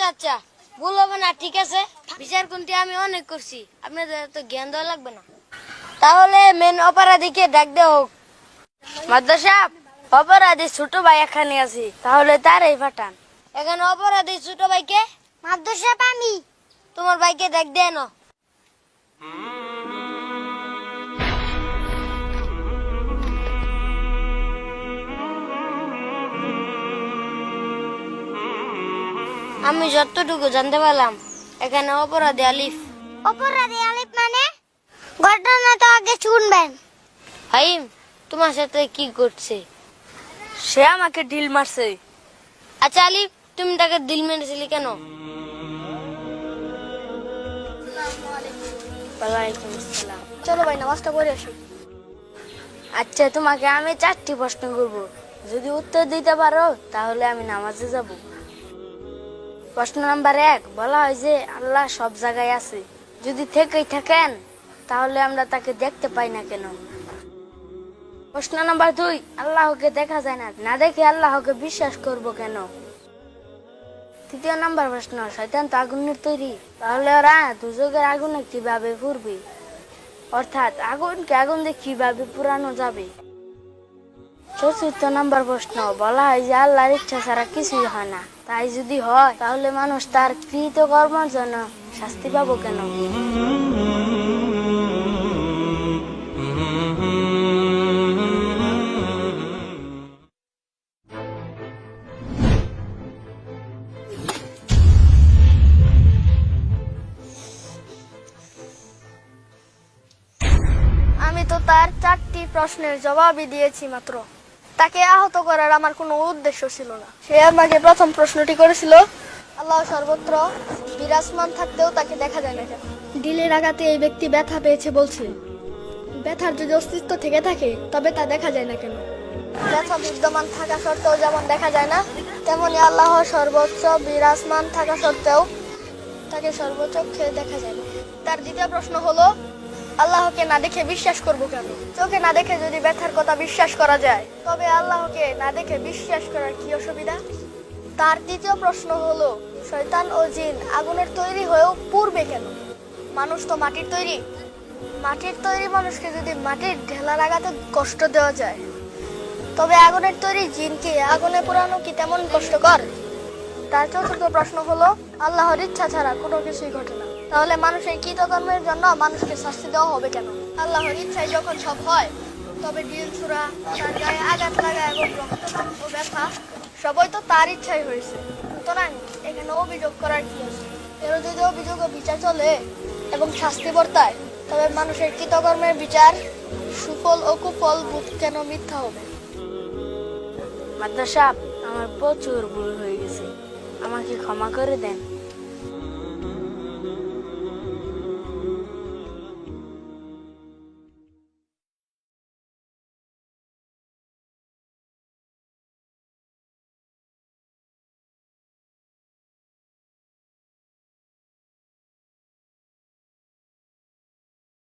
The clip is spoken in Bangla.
আচ্ছা আচ্ছা, ভুল হবে না, ঠিক আছে। বিচার কোনটি আমি অনেক করছি, আপনাদের তো জ্ঞান দেওয়া লাগবে না। তাহলে মেন অপরাধীকে ডাক দেওয়া হোক। মাদ্রাসা অপরাধী ছোট ভাই এখানে আছে, তাহলে তারই পাঠান। এখানে অপরাধী ছোট ভাইকে মাদ্রাসা আমি তোমার ভাইকে ডাক দেন। আমি যতটুকু জানতে পারলাম এখানে অপরাধী আলিফ। অপরাধী আলিফ মানে? ঘটনা তো আগে শুনবেন। হাইম, তোমার সাথে কি করছে? সে আমাকে ঢিল মারছে। আচ্ছা আলিফ, তুমি তাকে দিল মেরেছিলে কেন? ওয়ালাইকুম আসসালাম। চলো ভাই নামাজটা পড়ে আসি। আচ্ছা, তোমাকে আমি 4টি প্রশ্ন করব, যদি উত্তর দিতে পারো তাহলে আমি নামাজে যাব। প্রশ্ন নাম্বার 1, বলা হয় যে আল্লাহ সব জায়গায় আছে, যদি থেকেই থাকেন তাহলে আমরা তাকে দেখতে পাই না কেন? প্রশ্ন নাম্বার 2, আল্লাহকে দেখা যায় না, না দেখে আল্লাহকে বিশ্বাস করব কেন? তৃতীয় নাম্বার প্রশ্ন, শয়তান তো আগুনের তৈরি, তাহলে ওরা দুজকের আগুনে কিভাবে পুড়বে? অর্থাৎ আগুনকে আগুন দিয়ে কিভাবে পুরানো যাবে? চতুর্থ নাম্বার প্রশ্ন, বলা হয় যে আল্লাহর ইচ্ছা ছাড়া কিছুই হয় না, তাই যদি হয় তাহলে মানুষ তার কৃত কর্মের জন্য শাস্তি পাবো কেন? আমি তো তার 4টি প্রশ্নের জবাবই দিয়েছি মাত্র। তাকে আহত করার আমার কোনো উদ্দেশ্য ছিল না। সে আমাকে প্রথম প্রশ্নটি করেছিল, আল্লাহ সর্বত্র বিরাজমান থাকতেও তাকে দেখা যায় না কেন? ঢিলের আঘাতে এই ব্যক্তি ব্যথা পেয়েছে বলছে, ব্যথার যদি অস্তিত্ব থেকে থাকে তবে তা দেখা যায় না কেন? ব্যথা বিদ্যমান থাকা সত্ত্বেও যেমন দেখা যায় না, তেমনি আল্লাহ সর্বোচ্চ বিরাজমান থাকা সত্ত্বেও তাকে সর্বচক্ষে দেখা যায় না। তার দ্বিতীয় প্রশ্ন হলো, আল্লাহকে না দেখে বিশ্বাস করব কেন? চোখে না দেখে যদি ব্যথার কথা বিশ্বাস করা যায়, তবে আল্লাহকে না দেখে বিশ্বাস করার কি অসুবিধা? তার তৃতীয় প্রশ্ন হলো, শয়তান ও জিন আগুনের তৈরি হয়েও পুড়বে কেন? মানুষ তো মাটির তৈরি। মাটির তৈরি মানুষকে যদি মাটির ঢেলা লাগাতে কষ্ট দেওয়া যায়, তবে আগুনের তৈরি জিনকে আগুনে পোড়ানো কি তেমন কষ্টকর? তার চতুর্থ প্রশ্ন হলো, আল্লাহর ইচ্ছা ছাড়া কোনো কিছুই ঘটে না, তাহলে মানুষের কৃতকর্মের জন্য মানুষকে শাস্তি দেওয়া হবে কেন? আল্লাহর ইচ্ছায় যখন সব হয়, তবে ঢিল ছুড়া, তার গায়ে আঘাত লাগা এবং রক্তপাত ও ব্যথা সবই তো তার ইচ্ছাই হয়েছে। সুতরাং এখানে অভিযোগ করার কি আছে? এর যদি অভিযোগ ও বিচার চলে এবং শাস্তি বর্তায়, তবে মানুষের কৃতকর্মের বিচার সুফল ও কুফল বুধ কেন মিথ্যা হবে? মাদ্রাসা, আমার প্রচুর ভুল হয়ে গেছে, আমাকে ক্ষমা করে দেন।